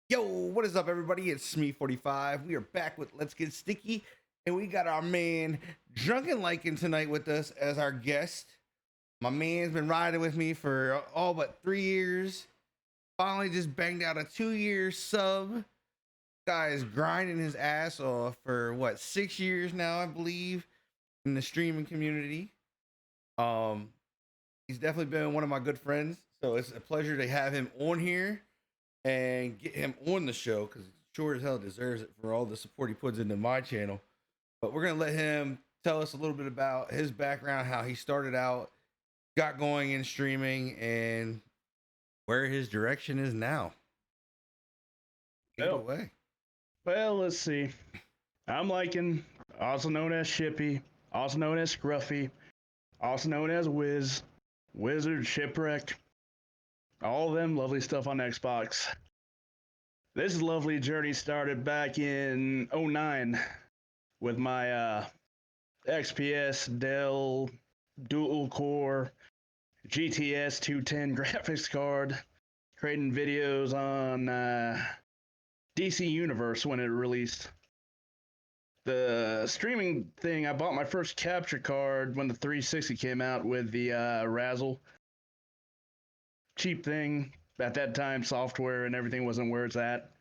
Yo, what is up, everybody? It's me 45. We are back with Let's Get Sticky, and we got our man DrunkenLycan tonight with us as our guest. My man's been riding with me for all but 3 years. Finally, just banged out a 2-year sub. Guy is grinding his ass off for what 6 years now, I believe, in the streaming community. Um, he's definitely been one of my good friends, so it's a pleasure to have him on here and get him on the show because he sure as hell deserves it for all the support he puts into my channel. But we're gonna let him tell us a little bit about his background, how he started out, got going in streaming, and where his direction is now. Take it Oh, away. well, let's see. I'm Lycan, also known as Shippy, also known as Scruffy, also known as Wiz, Wizard, Shipwreck, all of them lovely stuff on Xbox. This lovely journey started back in '09 with my XPS Dell dual core GTS 210 graphics card, creating videos on DC Universe when it released. The streaming thing, I bought my first capture card when the 360 came out with the Razzle. Cheap thing. At that time, software and everything wasn't where it's at.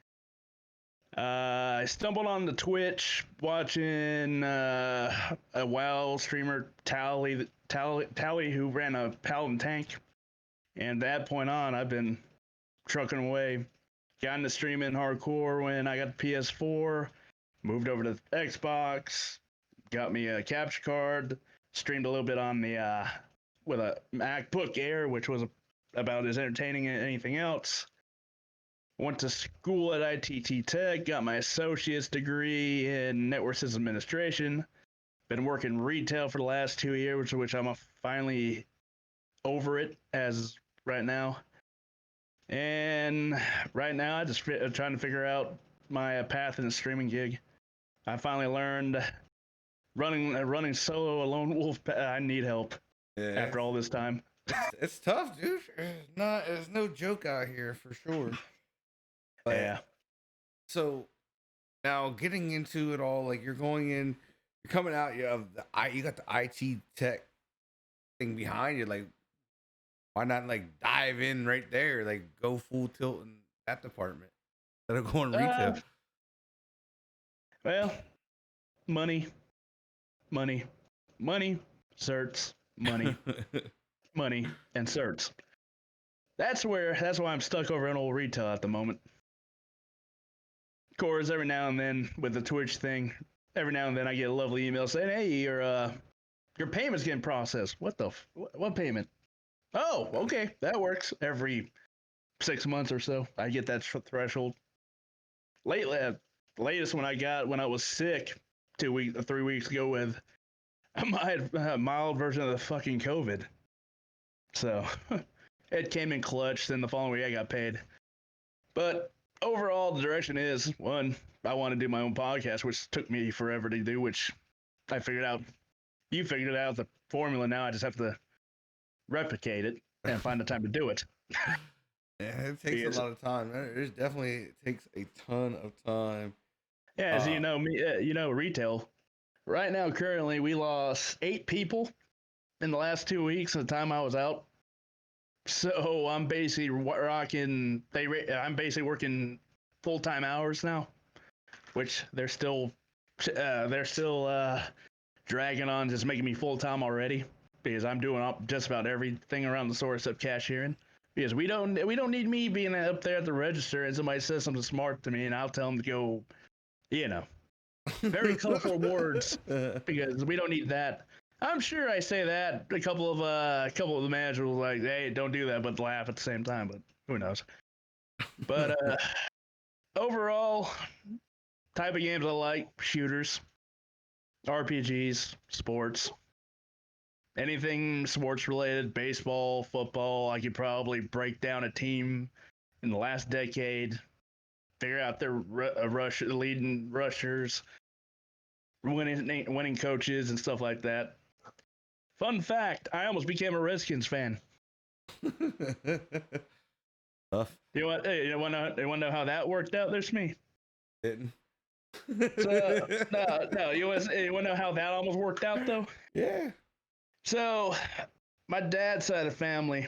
I stumbled on the Twitch watching a WoW streamer, Tally, who ran a Paladin tank. And at that point on, I've been trucking away. Got into streaming hardcore when I got the PS4. Moved over to Xbox, got me a capture card, streamed a little bit on the with a MacBook Air, which was about as entertaining as anything else. Went to school at ITT Tech, got my associate's degree in network system administration. Been working retail for the last 2 years, which I'm finally over it as right now. And right now, I just trying to figure out my path in the streaming gig. I finally learned running solo, a lone wolf. I need help Yeah, after all this time. it's tough, dude. It's no joke out here for sure. But Yeah. so now getting into it all, like you're going in, you're coming out. You have you got the IT tech thing behind you. Like, why not like dive in right there? Like, go full tilt in that department instead of going retail. Well, money, money, money, certs, money, money, and certs. That's why I'm stuck over in old retail at the moment. Of course, every now and then with the Twitch thing, every now and then I get a lovely email saying, "Hey, your payment's getting processed." What payment? Oh, okay, that works. Every 6 months or so, I get that threshold. Lately, the latest one I got when I was sick 3 weeks ago with a mild version of the fucking COVID. So it came in clutch. Then the following week I got paid. But overall, the direction is one, I want to do my own podcast, which took me forever to do, which I figured out. You figured out the formula now. I just have to replicate it and find the time to do it. Yeah, it takes a lot of time. It definitely takes a ton of time. Yeah, as you know, retail. Right now, currently, we lost 8 people in the last 2 weeks of the time I was out. So I'm basically I'm basically working full-time hours now, which they're still dragging on, just making me full-time already because I'm doing just about everything around the store except cashiering. Because we don't need me being up there at the register and somebody says something smart to me and I'll tell them to go, very colorful words because we don't need that. I'm sure I say that a couple of the managers will like, "Hey, don't do that," but laugh at the same time. But who knows? But overall, type of games I like: shooters, RPGs, sports, anything sports related, baseball, football. I could probably break down a team in the last decade, figure out their leading rushers, winning coaches, and stuff like that. Fun fact, I almost became a Redskins fan. Tough. You want to know how that worked out? There's me. Didn't. So no. You want to know how that almost worked out though? Yeah. So my dad's side of the family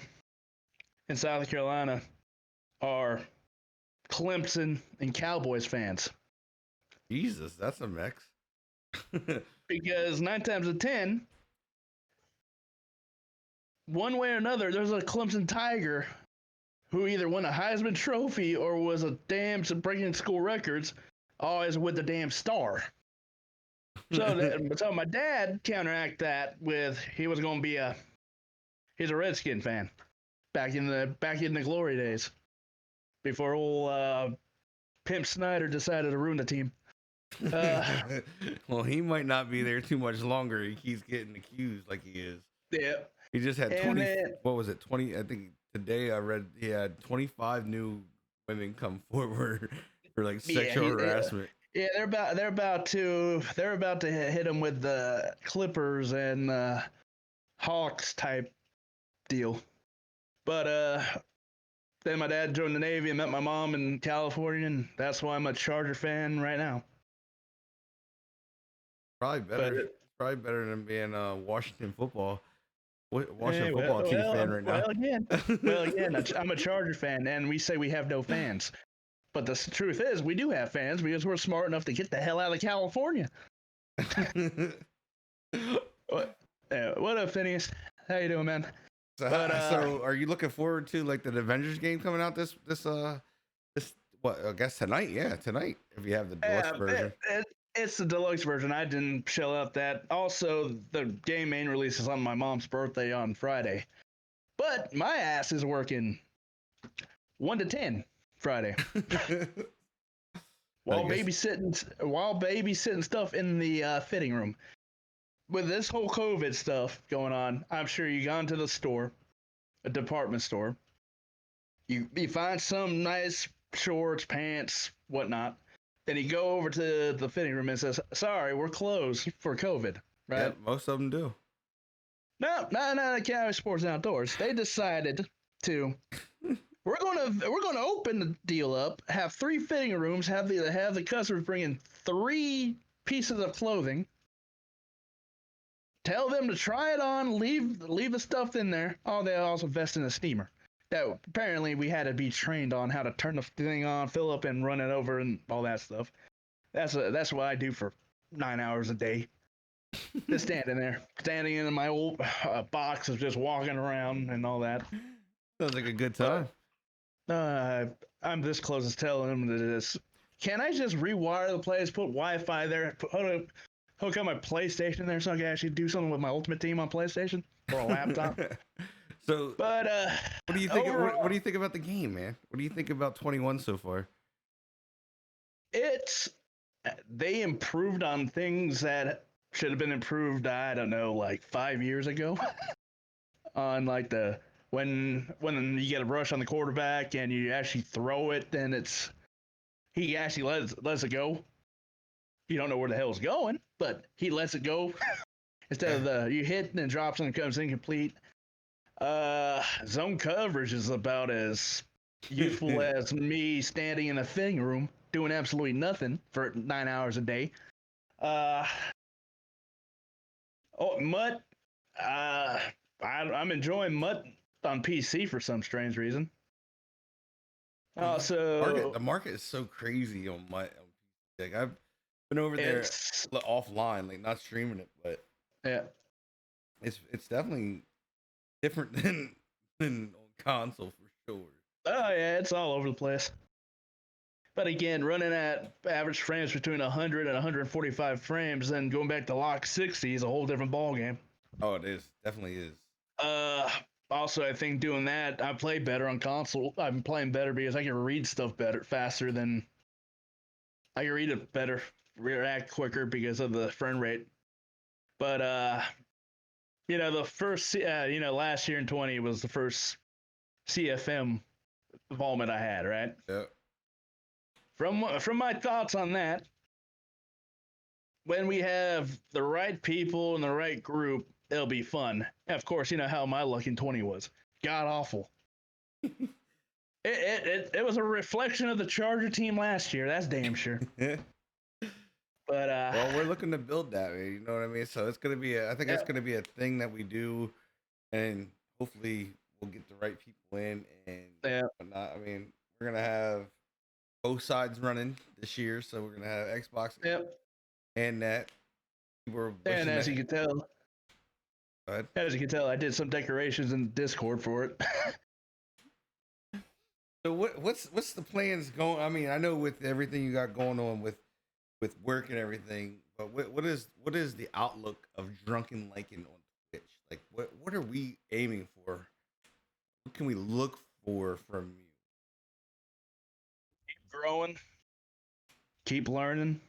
in South Carolina are Clemson and Cowboys fans. Jesus, that's a mix. Because 9 times out of 10, one way or another, there's a Clemson Tiger who either won a Heisman Trophy or was a damn breaking school records, always with the damn star. So my dad counteract that with he was going to be he's a Redskin fan back in the glory days before old Pimp Snyder decided to ruin the team. Well, he might not be there too much longer. He keeps getting accused like he is. Yeah. He just had And 20. then- What was it? 20. I think today I read he had 25 new women come forward for like sexual harassment. Yeah, they're about to hit him with the Clippers and Hawks type deal. But then my dad joined the Navy and met my mom in California, and that's why I'm a Charger fan right now. Probably better. Probably better than being a Washington football team fan right now. Well, again, I'm a Charger fan, and we say we have no fans. But the truth is, we do have fans because we're smart enough to get the hell out of California. What up, Phineas? How you doing, man? So are you looking forward to like the Avengers game coming out this what, I guess tonight? Yeah, tonight if you have the deluxe version. It's the deluxe version. I didn't shell out that. Also, the game main release is on my mom's birthday on Friday. But my ass is working 1 to 10 Friday. while babysitting stuff in the fitting room. With this whole COVID stuff going on, I'm sure you gone to the store, a department store. You find some nice shorts, pants, whatnot. Then you go over to the fitting room and says, "Sorry, we're closed for COVID." Right? Yeah, most of them do. No, Academy Sports and Outdoors. They decided to. We're gonna open the deal up. Have 3 fitting rooms. Have the customers bring in 3 pieces of clothing. Tell them to try it on. Leave the stuff in there. Oh, they also invest in a steamer. That apparently we had to be trained on how to turn the thing on, fill up, and run it over, and all that stuff. That's what I do for 9 hours a day. Just standing in my old box of just walking around and all that. Sounds like a good time. I'm this close to telling them that this. Can I just rewire the place, put Wi-Fi there, hook up my PlayStation there so I can actually do something with my Ultimate Team on PlayStation or a laptop? So, but what do you think? What do you think about the game, man? What do you think about 21 so far? They improved on things that should have been improved. I don't know, like 5 years ago. On like when you get a rush on the quarterback and you actually throw it, then he actually lets it go. You don't know where the hell it's going, but he lets it go instead of you hit and then drops and it comes incomplete. Zone coverage is about as useful as me standing in a fitting room doing absolutely nothing for 9 hours a day. Mutt. I'm enjoying Mutt on PC for some strange reason. The market is so crazy on Mutt. Like I've been over there offline, like not streaming it, but yeah, it's definitely different than on console for sure. Oh yeah, it's all over the place. But again, running at average frames between 100 and 145 frames, then going back to lock 60 is a whole different ball game. Oh, it is. Definitely is. Also, I think doing that, I play better on console. I'm playing better because I can read stuff faster than I can read it better, react quicker because of the frame rate. But the first, last year in 20 was the first CFM involvement I had, right? Yeah. From my thoughts on that, when we have the right people in the right group, it'll be fun. And of course, you know how my luck in 20 was. God awful. It was a reflection of the Charger team last year. That's damn sure. But well, we're looking to build that. You know what I mean? So it's gonna be. I think it's gonna be a thing that we do, and hopefully we'll get the right people in and whatnot. I mean, we're gonna have both sides running this year, so we're gonna have Xbox and that. And as you can tell, I did some decorations in Discord for it. So what's the plans going? I mean, I know with everything you got going on with work and everything, but what is the outlook of DrunkenLycan on Twitch? Like, what are we aiming for? What can we look for from you? Keep growing, keep learning,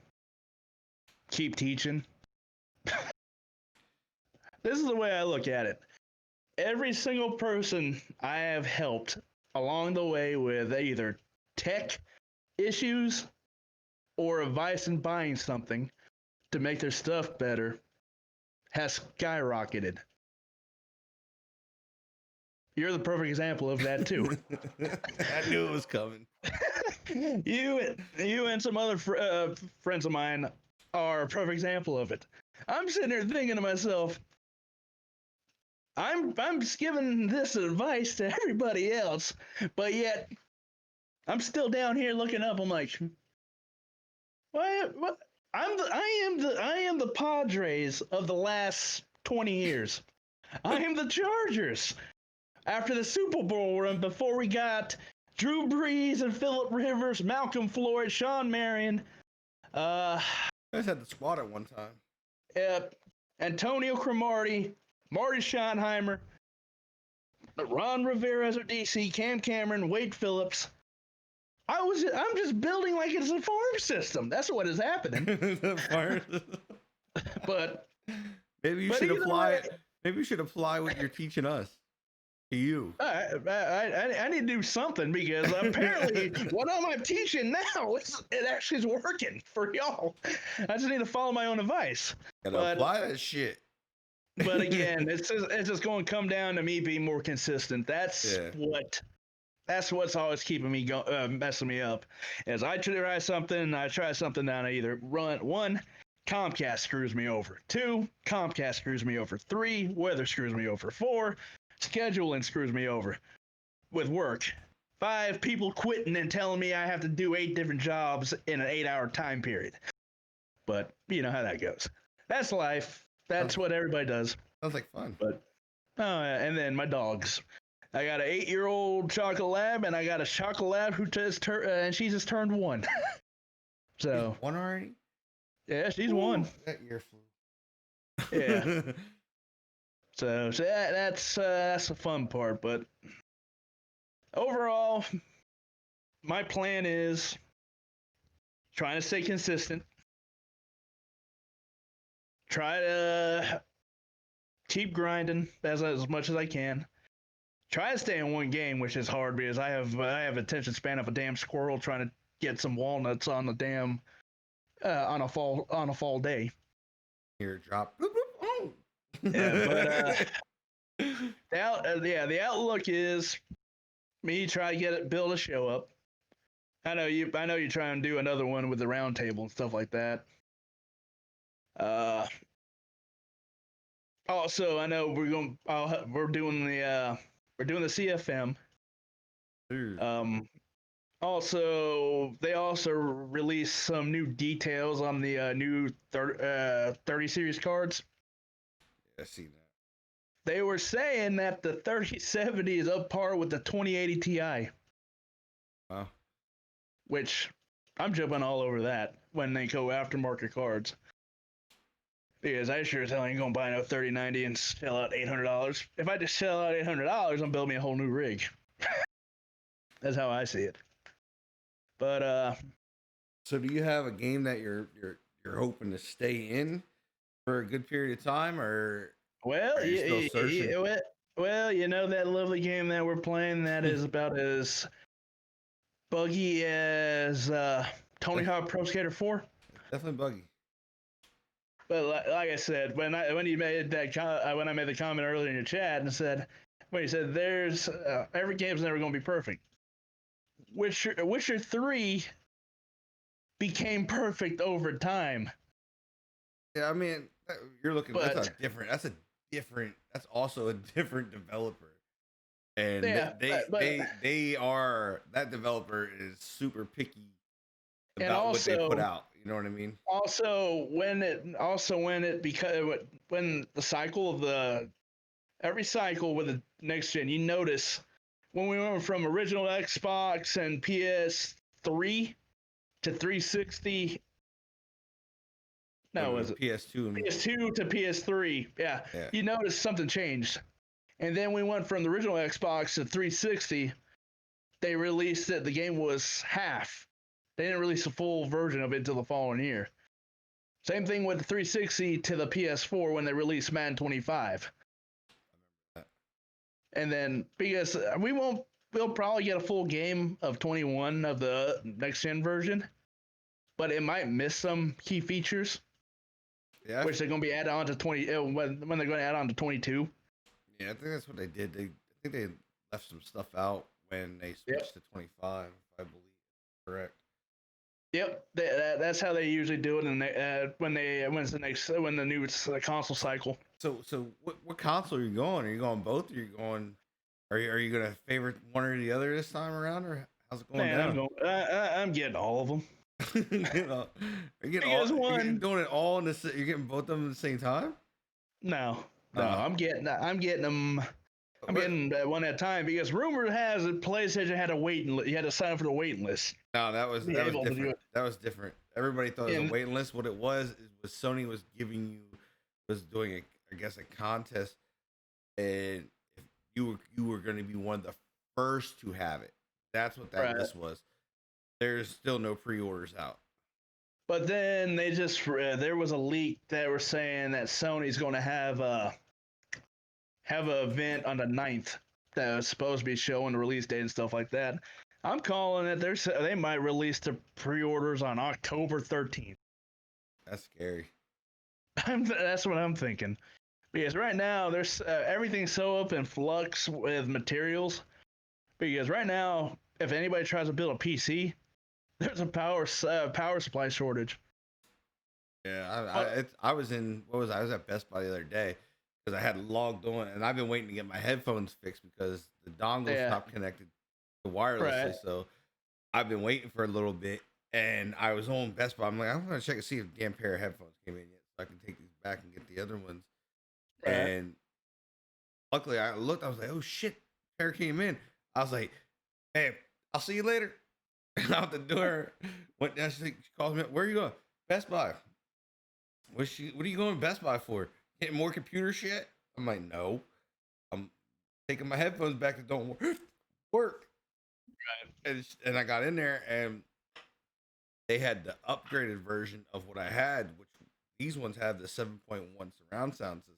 keep teaching. This is the way I look at it. Every single person I have helped along the way with either tech issues or advice in buying something to make their stuff better has skyrocketed. You're the perfect example of that too. I knew it was coming. you and some other friends of mine are a perfect example of it. I'm sitting there thinking to myself, I'm just giving this advice to everybody else, but yet I'm still down here looking up. I'm like, what? I am the Padres of the last 20 years. I am the Chargers after the Super Bowl run before we got Drew Brees and Phillip Rivers, Malcolm Floyd, Sean Marion. You guys had the squad at one time. Antonio Cromartie, Marty Schottenheimer, Ron Rivera as our DC, Cam Cameron, Wade Phillips. I'm just building like it's a farm system. That's what is happening. But maybe you should apply. Maybe you should apply what you're teaching us to you. I need to do something because apparently what I'm teaching now it actually is working for y'all. I just need to follow my own advice. Gotta apply that shit. But again, it's just going to come down to me being more consistent. That's what's always keeping me messing me up. As I try something, down. I either run one, Comcast screws me over. 2, Comcast screws me over. 3, weather screws me over. 4, scheduling screws me over with work. 5, people quitting and telling me I have to do 8 different jobs in an 8-hour time period. But you know how that goes. That's life. That's what everybody does. Sounds like fun. But and then my dogs. I got an 8-year-old chocolate lab, and I got a chocolate lab who just and she just turned 1. So she's 1 already? Yeah, she's 1. That ear flew. Yeah. so that's the fun part. But overall, my plan is trying to stay consistent. Try to keep grinding as much as I can. Try to stay in one game, which is hard because I have attention span of a damn squirrel trying to get some walnuts on the damn on a fall day. Here, drop. Boop, boop. Oh. Yeah, but the outlook is me try to build a show up. I know you try and do another one with the round table and stuff like that. Also, I know we're doing the CFM. Also, they also released some new details on the new 30 series cards. Yeah, I see that. They were saying that the 3070 is up par with the 2080 Ti. Wow. Which I'm jumping all over that when they go aftermarket cards. Because I sure as hell ain't gonna buy no 3090 and shell out $800. If I just shell out $800, I'm building me a whole new rig. That's how I see it. But so do you have a game that you're hoping to stay in for a good period of time, or well, you know that lovely game that we're playing that is about as buggy as Tony Hawk Pro Skater 4? Definitely buggy. But like I said, when I made the comment earlier in your chat and said, there's every game's never going to be perfect. Witcher 3 became perfect over time. Yeah, I mean, you're looking. But That's also a different developer, and yeah, but they are that developer is super picky and about what they put out. You know what I mean? also when it because when the cycle of the every cycle with the next gen, you notice when we went from original Xbox and PS3 to 360. No, was it PS2 and PS2 to PS3? Yeah, yeah. you notice something changed. And then we went from the original Xbox to 360. They released it. The game was half. They didn't release a full version of it until the following year. Same thing with the 360 to the PS4 when they released Madden 25. And then because we'll probably get a full game of 21 of the next gen version, but it might miss some key features, Yeah, which they're going to be added on to 20 when they're going to add on to 22. yeah, I think that's what they did. I think they left some stuff out when they switched to 25. If I believe correct. Yep, that's how they usually do it. And when the new console cycle. So what console are you going? Are you going both? Or are you going? Are you gonna favorite one or the other this time around, or how's it going Man, down? I'm getting all of them. you know, are you getting Because you're doing it all in the. You're getting both of them at the same time. no, Uh, I'm getting them. I'm what? getting one at a time because rumor has it PlayStation had a waiting list. You had to sign up for the waiting list. No, Be that was able to do different. it. That was different. Everybody thought it was And a waiting list. What it was Sony was giving you was doing I guess a contest, and if you were going to be one of the first to have it. That's what that right. list was. There's still no pre-orders out. But then they just there was a leak that were saying that Sony's going to have an event on the 9th that was supposed to be showing the release date and stuff like that. I'm calling it. They might release the pre-orders on October 13th. That's scary. That's what I'm thinking. Because right now there's everything's so up in flux with materials. Because right now, if anybody tries to build a PC, there's a power supply shortage. Yeah, I was in what was I was at Best Buy the other day because I had logged on and I've been waiting to get my headphones fixed because the dongle stopped connected wirelessly. Right. So I've been waiting for a little bit, and I was on Best Buy. I'm like, I'm gonna check and see if damn pair of headphones came in yet, so I can take these back and get the other ones. Right. And luckily, I looked. I was like, oh shit, pair came in. I was like, hey, I'll see you later. Out the door. Went down. She calls me up. Where are you going? Best Buy. What are you going to Best Buy for? Getting more computer shit? I'm like, no. I'm taking my headphones back that don't work. And I got in there and they had the upgraded version of what I had, which these ones have the 7.1 surround sound system.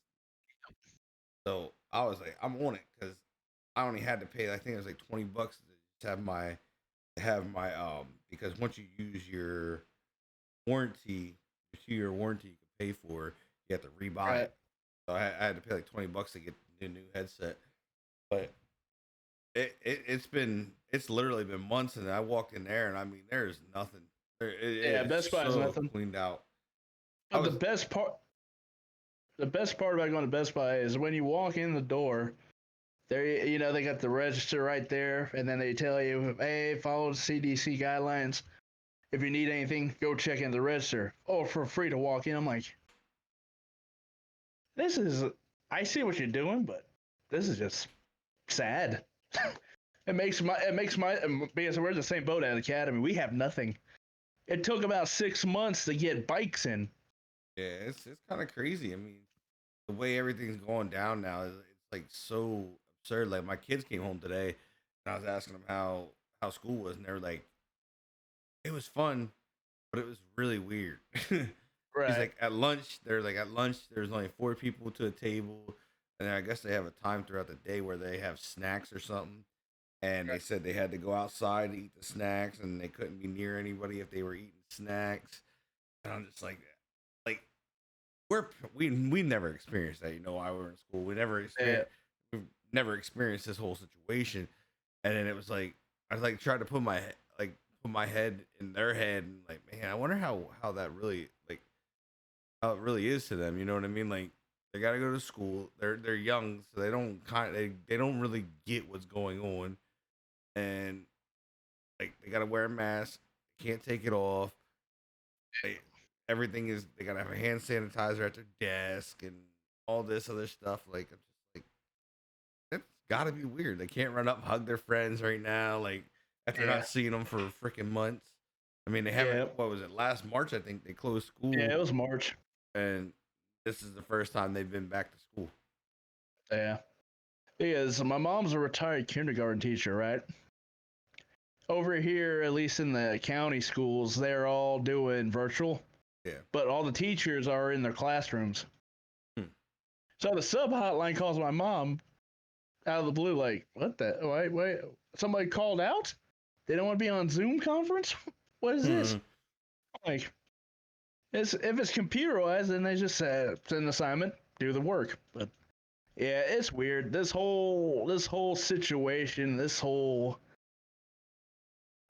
So I was like, I'm on it because I only had to pay. I think it was like $20 to have my because once you use your warranty, your 2-year warranty you can pay for, you have to rebuy it. So I had to pay like $20 to get the new headset. But it's literally been months, and I walked in there, and I mean, there's nothing. Best Buy is nothing. Cleaned out. But the best part about going to Best Buy is when you walk in the door, there they got the register right there, and then they tell you, hey, follow the CDC guidelines. If you need anything, go check in the register. Oh, for free to walk in. I'm like, I see what you're doing, but this is just sad. It makes my because we're in the same boat at Academy. We have nothing. It took about 6 months to get bikes in. Yeah, it's kind of crazy. I mean, the way everything's going down now is it's like so absurd. Like my kids came home today, and I was asking them how school was, and they were like, it was fun, but it was really weird. Right. He's like at lunch. There's only 4 people to a table, and I guess they have a time throughout the day where they have snacks or something. And they said they had to go outside to eat the snacks, and they couldn't be near anybody if they were eating snacks. And I'm just like we never experienced that. While we were in school, we've never experienced this whole situation. And then it was like I like tried to put my head in their head and like, man, I wonder how that really like how it really is to them. You know what I mean? Like they gotta go to school. They're young, so they don't really get what's going on, and like they gotta wear a mask. They can't take it off. They, everything is they gotta have a hand sanitizer at their desk and all this other stuff. Like I'm just like that's gotta be weird. They can't run up and hug their friends right now. Like after Yeah. not seeing them for freaking months. I mean, they haven't. Yeah. What was it? Last March, I think they closed school, Yeah, it was March. and this is the first time they've been back to school. Yeah. Because my mom's a retired kindergarten teacher, right? Over here, at least in the county schools, they're all doing virtual. Yeah. But all the teachers are in their classrooms. Hmm. So the sub hotline calls my mom out of the blue, like, what the? Wait. Somebody called out? They don't want to be on Zoom conference? What is this? Like, if it's computerized, then they just send an assignment, do the work. But yeah, it's weird. This whole situation, this whole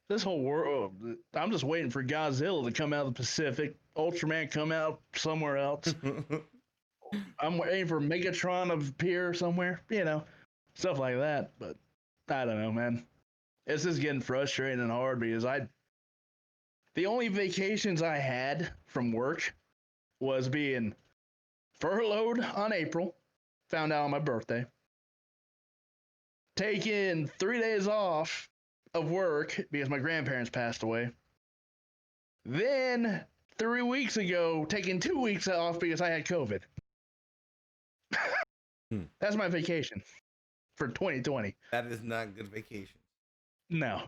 world. I'm just waiting for Godzilla to come out of the Pacific, Ultraman come out somewhere else. I'm waiting for Megatron to appear somewhere, stuff like that. But I don't know, man. It's just getting frustrating and hard because the only vacations I had from work was being furloughed on April, found out on my birthday, taking 3 days off of work because my grandparents passed away. Then 3 weeks ago, taking 2 weeks off because I had COVID. That's my vacation for 2020. That is not good vacation. No.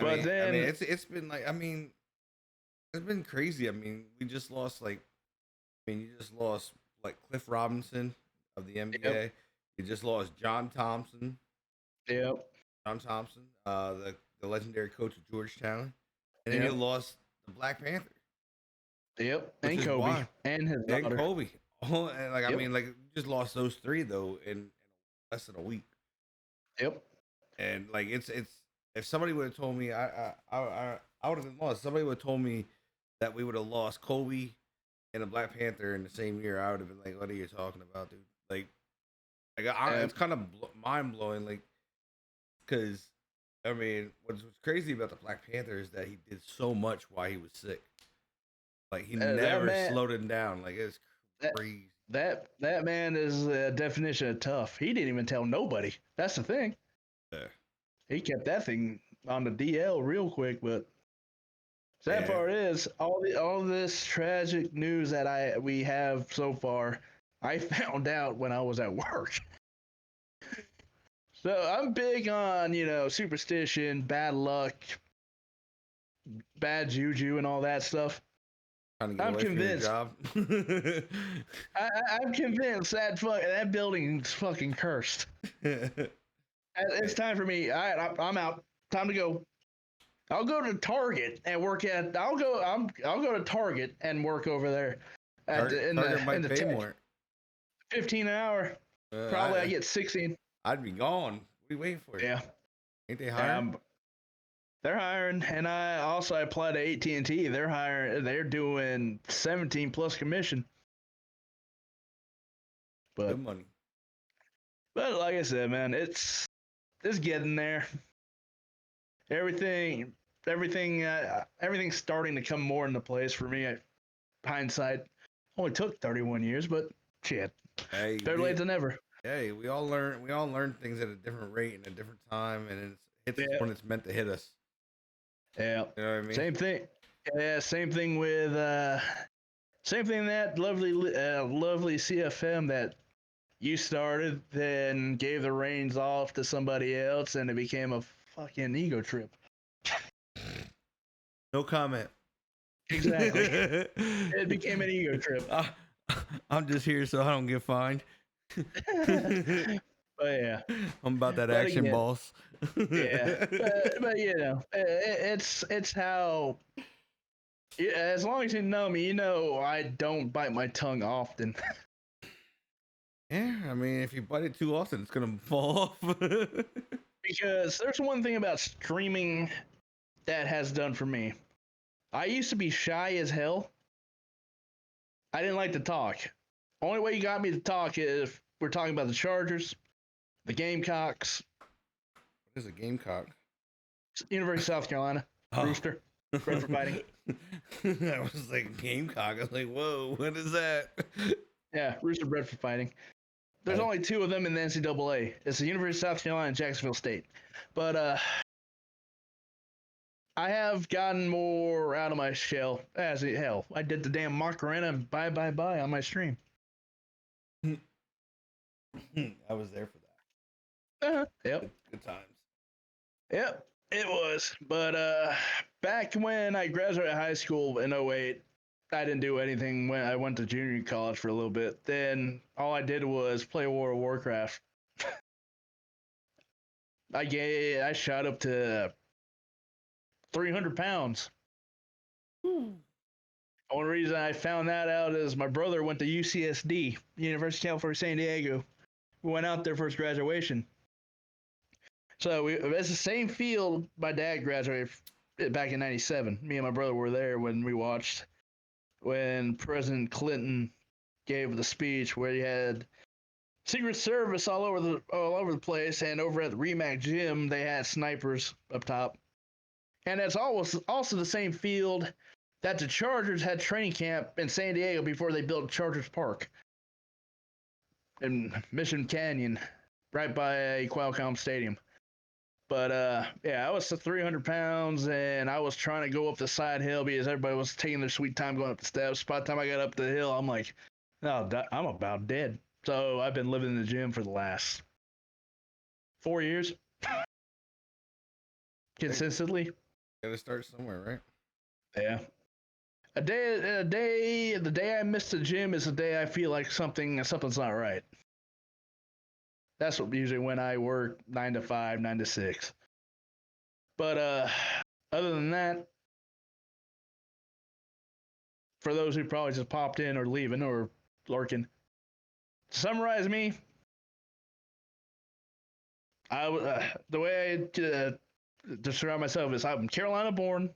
I mean, it's been like it's been crazy. I mean, we just lost you just lost like Cliff Robinson of the NBA. Yep. You just lost John Thompson. Yep. John Thompson, the legendary coach of Georgetown, and then you lost the Black Panther. Yep, and Kobe, why. and his daughter. And Kobe. Oh, and like I mean, like you just lost those three though in less than a week. Yep. And like it's if somebody would have told me I would have been lost. Somebody would have told me that we would have lost Kobe and the Black Panther in the same year. I would have been like, "What are you talking about, dude?" It's kind of mind blowing, like because I mean, what's crazy about the Black Panther is that he did so much while he was sick. Like he never slowed him down. Like it's crazy. That man is the definition of tough. He didn't even tell nobody. That's the thing. Yeah. He kept that thing on the DL real quick, but sad part is all this tragic news that we have so far, I found out when I was at work. So I'm big on, superstition, bad luck, bad juju, and all that stuff. I'm convinced. I'm convinced that building's fucking cursed. It's time for me. All right, I'm out. Time to go. I'll go to Target and work at. I'll go to Target and work over there. Target might pay more. 15 an hour. Probably I get 16. I'd be gone. What are you waiting for? Yeah. Ain't they hiring? They're hiring, and I applied to AT&T. They're hiring. They're doing 17 plus commission. But good money. But like I said, man, it's getting there. Everything's starting to come more into place for me. Hindsight only took 31 years, but shit, better late than never. Hey, we all learn things at a different rate and a different time, and it's when it's meant to hit us. Yeah, you know what I mean. Same thing. Yeah, same thing with that lovely CFM that you started, then gave the reins off to somebody else, and it became a fucking ego trip. No comment. Exactly. It became an ego trip. I'm just here so I don't get fined. But yeah, I'm about that action, boss. Yeah, but it's how. As long as you know me, I don't bite my tongue often. Yeah, I mean, if you bite it too often, it's gonna fall off. Because there's one thing about streaming that has done for me. I used to be shy as hell. I didn't like to talk. Only way you got me to talk is if we're talking about the Chargers, the Gamecocks, What is a gamecock? University of South Carolina, Rooster, bred for fighting. I was like gamecock. I was like, whoa, what is that? Yeah, Rooster bred for fighting. There's only two of them in the NCAA. It's the University of South Carolina and Jacksonville State. But I have gotten more out of my shell. Hell, I did the damn Macarena and bye on my stream. I was there for that. Yep. Good times. Yep, it was. But back when I graduated high school in 08, I didn't do anything when I went to junior college for a little bit. Then all I did was play World of Warcraft. I shot up to 300 pounds. Ooh. Only reason I found that out is my brother went to UCSD, University of California, San Diego. We went out there for his graduation. So it's the same field my dad graduated back in '97. Me and my brother were there when we watched when President Clinton gave the speech where he had Secret Service all over the place, and over at the Remac gym they had snipers up top. And it's also the same field that the Chargers had training camp in San Diego before they built Chargers Park in Mission Canyon, right by Qualcomm Stadium. But yeah, I was 300 pounds, and I was trying to go up the side hill because everybody was taking their sweet time going up the steps. By the time I got up the hill, I'm like, no, I'm about dead. So I've been living in the gym for the last 4 years, consistently. Gotta start somewhere, right? Yeah. The day I miss the gym is the day I feel like something's not right. That's what usually when I work 9 to 5, 9 to 6. But other than that, for those who probably just popped in or leaving or lurking, to summarize me, the way I describe myself is I'm Carolina born,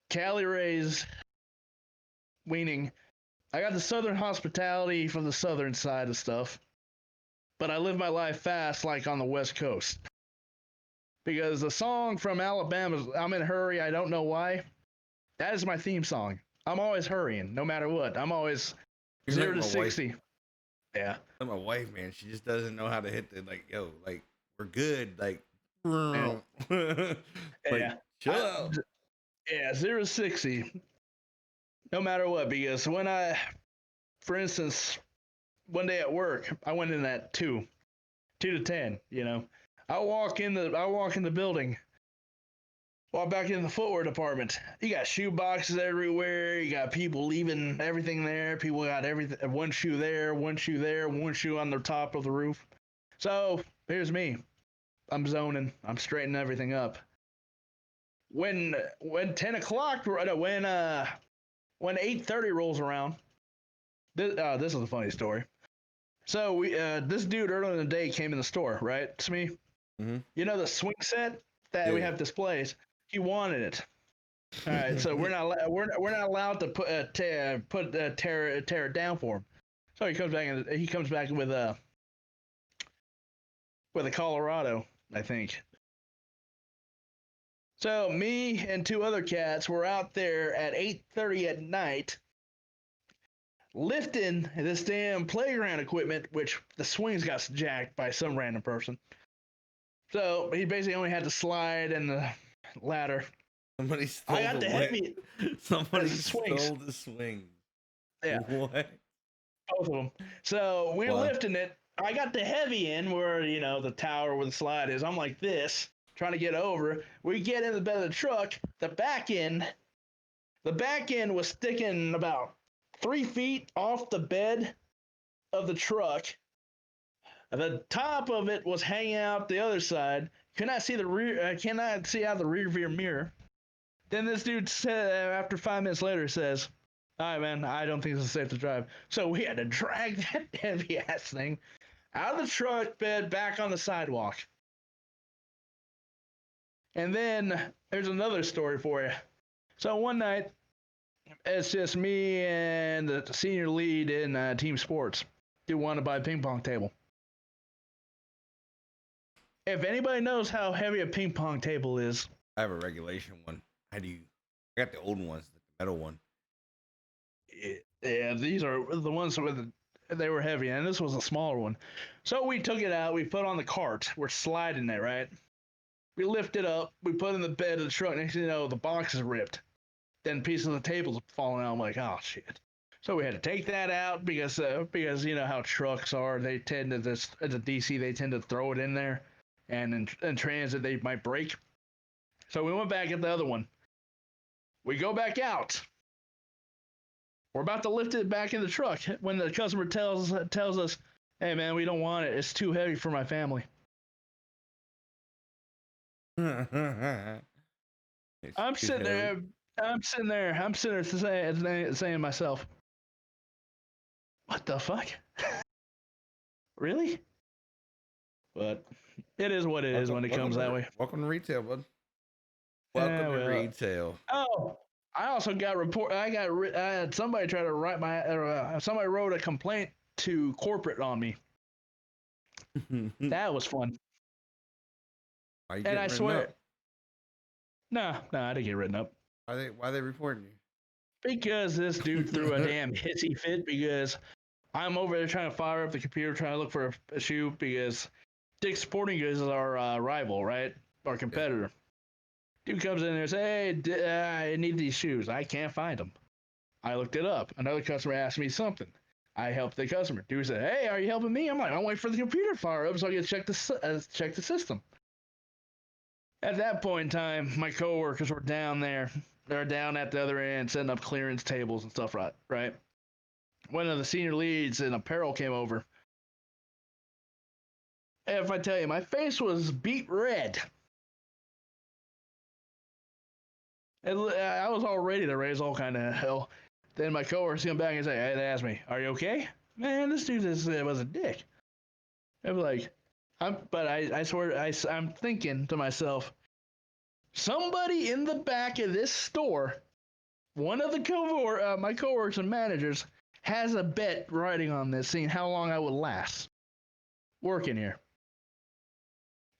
Cali raised, weaning. I got the southern hospitality from the southern side of stuff, but I live my life fast like on the West Coast. Because the song from Alabama, I'm in a hurry, I don't know why, that is my theme song. I'm always hurrying, no matter what. I'm always You're 0 like to my 60. Wife. Yeah. Like my wife, man, she just doesn't know how to hit the, like, yo, like, we're good. Like, Yeah. like Yeah. chill out. Yeah, 0 to 60. No matter what, because when for instance, one day at work, I went in at 2 to 10, you know. I walk in the building, walk back in the footwear department. You got shoe boxes everywhere. You got people leaving everything there. People got everything, one shoe there, one shoe there, one shoe on the top of the roof. So here's me. I'm zoning. I'm straightening everything up. When 10 o'clock, when 8:30 rolls around, this is a funny story. So this dude earlier in the day came in the store, right? It's me. Mm-hmm. You know the swing set that we have displays. He wanted it. All right, so we're not allowed to tear it down for him. So he comes back with a Colorado, I think. So me and 2 other cats were out there at 8:30 at night, lifting this damn playground equipment, which the swings got jacked by some random person. So he basically only had to slide and the ladder. Somebody stole I got the heavy. Somebody stole the swing. Yeah. What? Both of them. So we're lifting it. I got the heavy end where, you know, the tower where the slide is. I'm like this, trying to get over. We get in the bed of the truck. The back end was sticking about 3 feet off the bed of the truck. The top of it was hanging out the other side. Cannot see out the rear view mirror. Then this dude said, after 5 minutes later, says, "All right, man, I don't think this is safe to drive." So we had to drag that heavy ass thing out of the truck bed, back on the sidewalk. And then there's another story for you. So one night, it's just me and the senior lead in team sports. Do want to buy a ping pong table. If anybody knows how heavy a ping pong table is, I have a regulation one. How do you? I got the old ones, the metal one. yeah, these are the ones with they were heavy, and this was a smaller one. So we took it out, we put on the cart, we're sliding it, right? We lift it up, we put it in the bed of the truck. Next thing you know, the box is ripped. Then pieces of the tables are falling out. I'm like, oh shit. So we had to take that out because you know how trucks are. They tend to this as a DC, they tend to throw it in there, and in transit they might break. So we went back at the other one. We go back out. We're about to lift it back in the truck when the customer tells us, "Hey man, we don't want it. It's too heavy for my family." I'm sitting there saying to myself, "What the fuck? Really?" But it is what it is when it comes that way. Welcome to retail, bud. Welcome to retail. Oh, I also got I had somebody try to write somebody wrote a complaint to corporate on me. That was fun. And I swear, no, I didn't get written up. Why are they reporting you? Because this dude threw a damn hissy fit because I'm over there trying to fire up the computer, trying to look for a shoe because Dick's Sporting Goods is our rival, right? Our competitor. Yeah. Dude comes in there and says, "Hey, I need these shoes. I can't find them." I looked it up. Another customer asked me something. I helped the customer. Dude said, "Hey, are you helping me?" I'm like, "I'm waiting for the computer to fire up so I can check the system." At that point in time, my coworkers were down there. They're down at the other end, setting up clearance tables and stuff, right? One of the senior leads in apparel came over. And if I tell you, my face was beet red. And I was all ready to raise all kind of hell. Then my coworkers come back and say, "Hey," they asked me, "Are you okay?" Man, this dude was a dick. I was like, I swear, I'm thinking to myself, somebody in the back of this store, one of the my coworkers and managers, has a bet riding on this, seeing how long I would last working here.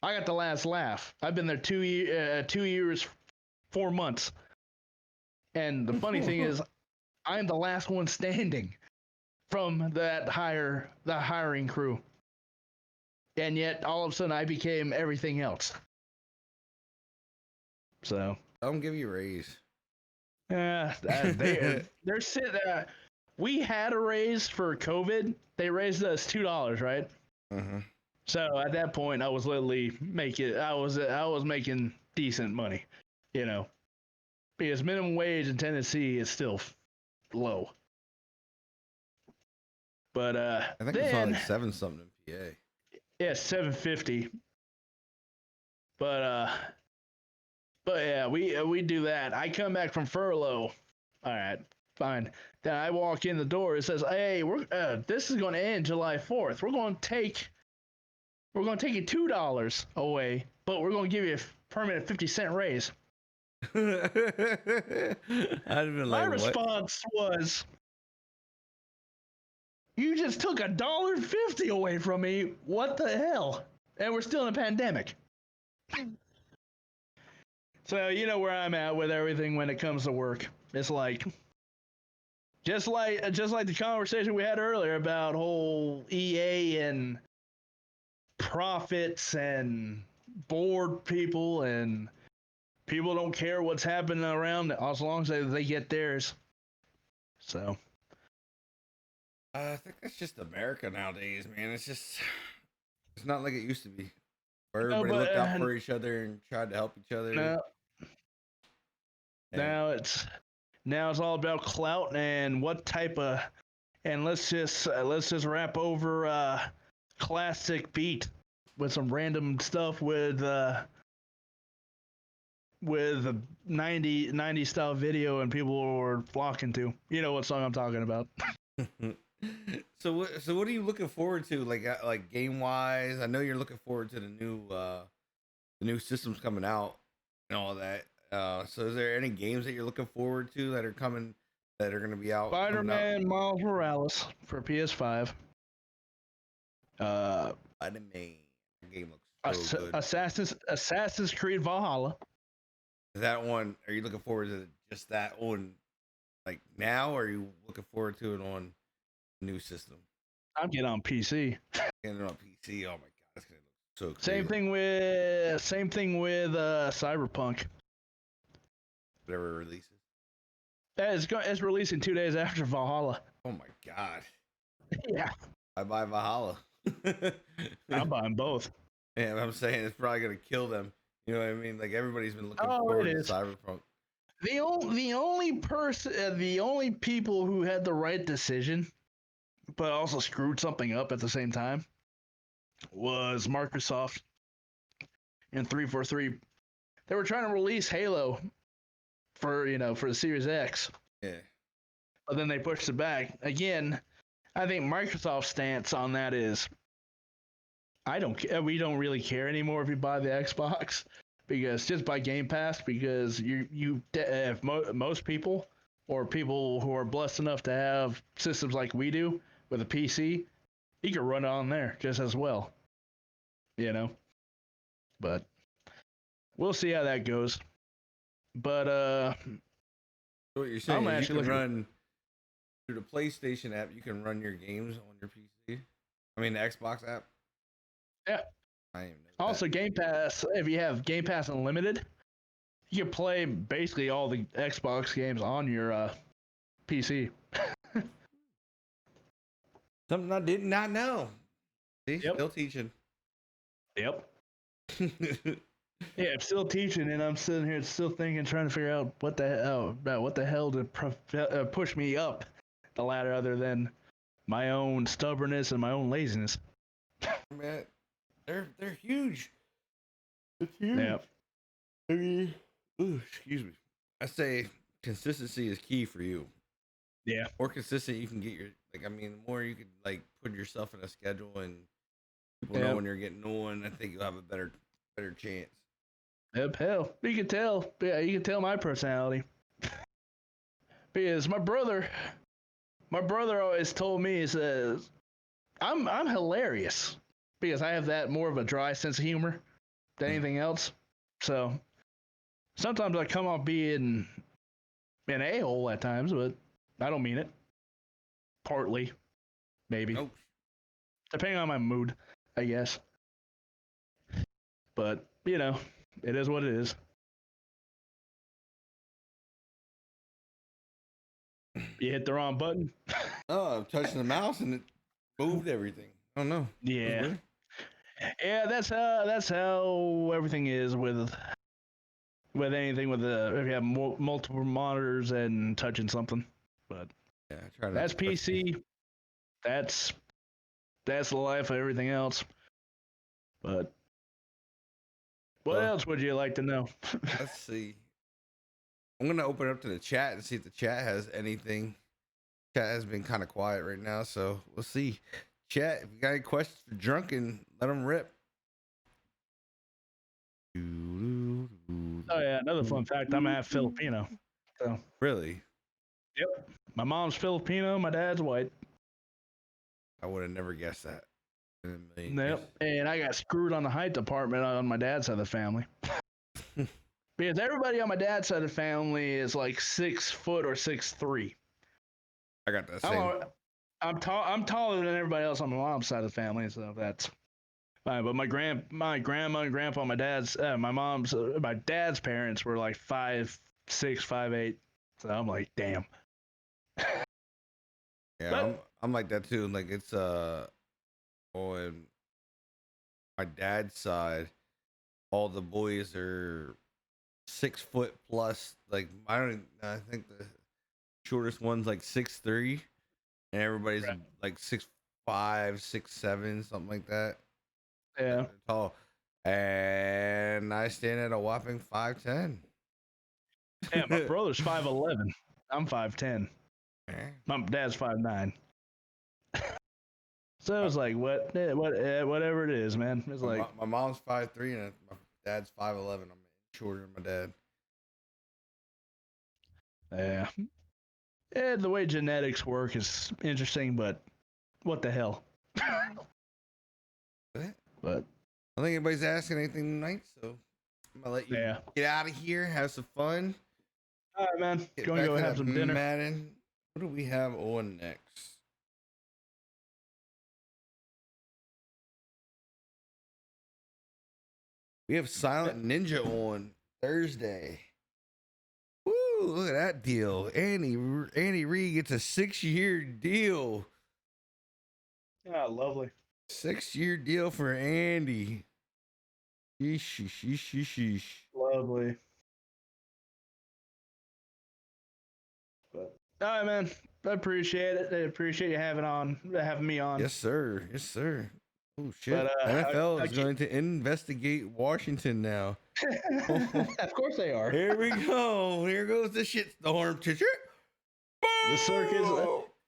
I got the last laugh. I've been there 2 years, 4 months. And the funny thing is, I'm the last one standing from the hiring crew. And yet, all of a sudden, I became everything else. So. Don't give you a raise. They're sitting. We had a raise for COVID. They raised us $2, right? Mm-hmm. So at that point, I was literally making. I was making decent money, you know, because minimum wage in Tennessee is still low. But I think it's on like 7 something in PA. Yeah, $7.50. But yeah, we do that. I come back from furlough. All right, fine. Then I walk in the door. It says, "Hey, this is going to end July 4th. We're going to take you $2 away, but we're going to give you a permanent 50-cent raise." I'd have been like, my response was, "You just took $1.50 away from me. What the hell?" And we're still in a pandemic. So you know where I'm at with everything when it comes to work. It's like just like the conversation we had earlier about whole EA and profits and bored people, and people don't care what's happening around as long as they get theirs. So I think that's just America nowadays, man. It's not like it used to be, where everybody looked out for each other and tried to help each other. Now it's all about clout and what type of, and let's just wrap over classic beat with some random stuff with 90 style video, and people were flocking to. You know what song I'm talking about. So what are you looking forward to? Like game wise, I know you're looking forward to the new systems coming out and all that. So is there any games that you're looking forward to that are coming that are going to be out coming up? Spider-Man Miles Morales for PS5. Uh, Anime game looks so good. Assassin's Creed Valhalla. Is that one? Are you looking forward to just that on like now, or are you looking forward to it on new system? I'm getting on PC. Getting it on PC. Oh my god, it's gonna look so Same crazy. thing with Cyberpunk. Whatever it releases. It's releasing 2 days after Valhalla. Oh my god. Yeah, I buy Valhalla. I'm buying both. Yeah, I'm saying it's probably gonna kill them. You know what I mean? Like everybody's been looking Oh, forward it to is. Cyberpunk. The only people who had the right decision, but also screwed something up at the same time, was Microsoft and 343. They were trying to release Halo for the Series X, Yeah. but then they pushed it back again. I think Microsoft's stance on that is, we don't really care anymore if you buy the Xbox, because just buy Game Pass, because if most people, or people who are blessed enough to have systems like we do with a PC, you can run it on there just as well, you know. But we'll see how that goes. But So what you're I'm saying is you actually can looking. run through the PlayStation app. You can run your games on your PC. I mean the Xbox app. Yeah. I didn't even know Also, Game Pass. If you have Game Pass Unlimited, you can play basically all the Xbox games on your PC. that. Something I did not know. See, Yep. still teaching. Yep. Yeah, I'm still teaching, and I'm sitting here still thinking, trying to figure out what the hell to push me up the ladder, other than my own stubbornness and my own laziness. Man, they're huge. It's huge. Yeah. I mean, ooh, excuse me. I say consistency is key for you. Yeah. More consistent you can get your like. I mean, the more you can like put yourself in a schedule and people know Yep. when you're getting on. I think you'll have a better chance. Yep. Hell, you can tell. Yeah, you can tell my personality, because my brother always told me, he says, I'm hilarious, because I have that more of a dry sense of humor than anything else. So sometimes I come off being an a-hole at times, but I don't mean it. Partly, maybe. Nope. Depending on my mood, I guess. But, it is what it is. You hit the wrong button. Oh, I'm touching the mouse and it moved everything. Oh no. Yeah. Weird. Yeah, that's how everything is with anything with if you have multiple monitors and touching something. But Yeah, I try not that's to touch things. PC. That's the life of everything else. But what Well, else would you like to know? let's see. I'm gonna open it up to the chat and see if the chat has anything. Chat has been kind of quiet right now, so we'll see. Chat, if you got any questions for Drunken, let them rip. Oh yeah, another fun fact, I'm half Filipino. So Really? yep. My mom's Filipino, my dad's white. I would have never guessed that in a million years. Yep. And I got screwed on the height department on my dad's side of the family. Because everybody on my dad's side of the family is like 6 foot or 6'3". I got that same. I'm taller than everybody else on my mom's side of the family, so that's fine. But my grandma and grandpa, my dad's parents were like 5'6", 5'8". So I'm like, damn. Yeah, But I'm like that too. Like it's on my dad's side, all the boys are 6 foot plus. Like I think the shortest one's like 6'3", and everybody's right. like 6'5", 6'7", something like that. Yeah. They're tall, and I stand at a whopping 5'10". Yeah, my brother's 5'11". I'm 5'10". My dad's 5'9". So it was like whatever it is, man. It's like my mom's 5'3" and my dad's 5'11". I'm shorter than my dad. yeah. Yeah, the way genetics work is interesting, but what the hell? But I don't think anybody's asking anything tonight, so I'm gonna let you yeah. get out of here, have some fun, All right, man. get Going to back go to have that some dinner. Madden. What do we have on next? We have Silent Ninja on Thursday. Woo! Look at that deal. Andy Reid gets a 6-year deal. Yeah, lovely. 6-year deal for Andy. Sheesh, sheesh, sheesh, sheesh. Lovely. But all right, man. I appreciate it. I appreciate you having me on. Yes, sir. Yes, sir. Oh shit! But NFL is going to investigate Washington now. of course they are. Here we go. Here goes the shitstorm.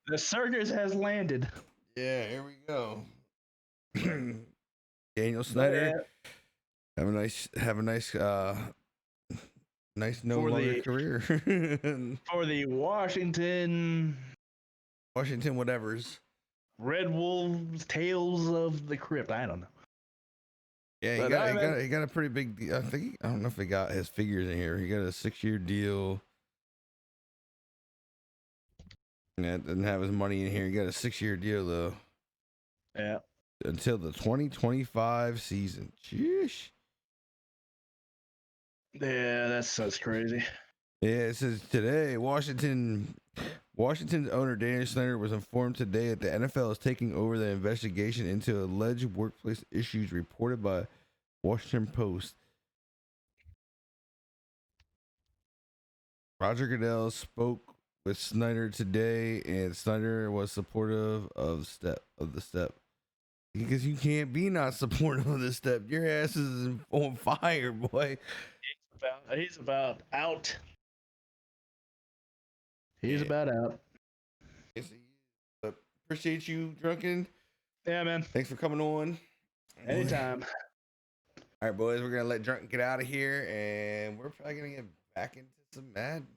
The circus has landed. Yeah, here we go. Daniel Snyder, have a nice nice no longer career. For the Washington whatevers. Red Wolves Tales of the Crypt. I don't know. Yeah, he got a pretty big deal. I don't know if he got his figures in here. He got a 6-year deal. Yeah, didn't have his money in here. He got a 6-year deal though. Yeah. Until the 2025 season. Sheesh. Yeah, that's crazy. Yeah, it says today, Washington's owner Daniel Snyder was informed today that the NFL is taking over the investigation into alleged workplace issues reported by Washington Post. Roger Goodell spoke with Snyder today, and Snyder was supportive of the step. Because you can't be not supportive of this step. Your ass is on fire, boy. He's about out. He's about out. Yes, appreciate you, Drunken. Yeah, man. Thanks for coming on. Anytime. All right, boys, we're gonna let Drunken get out of here, and we're probably gonna get back into some Madden.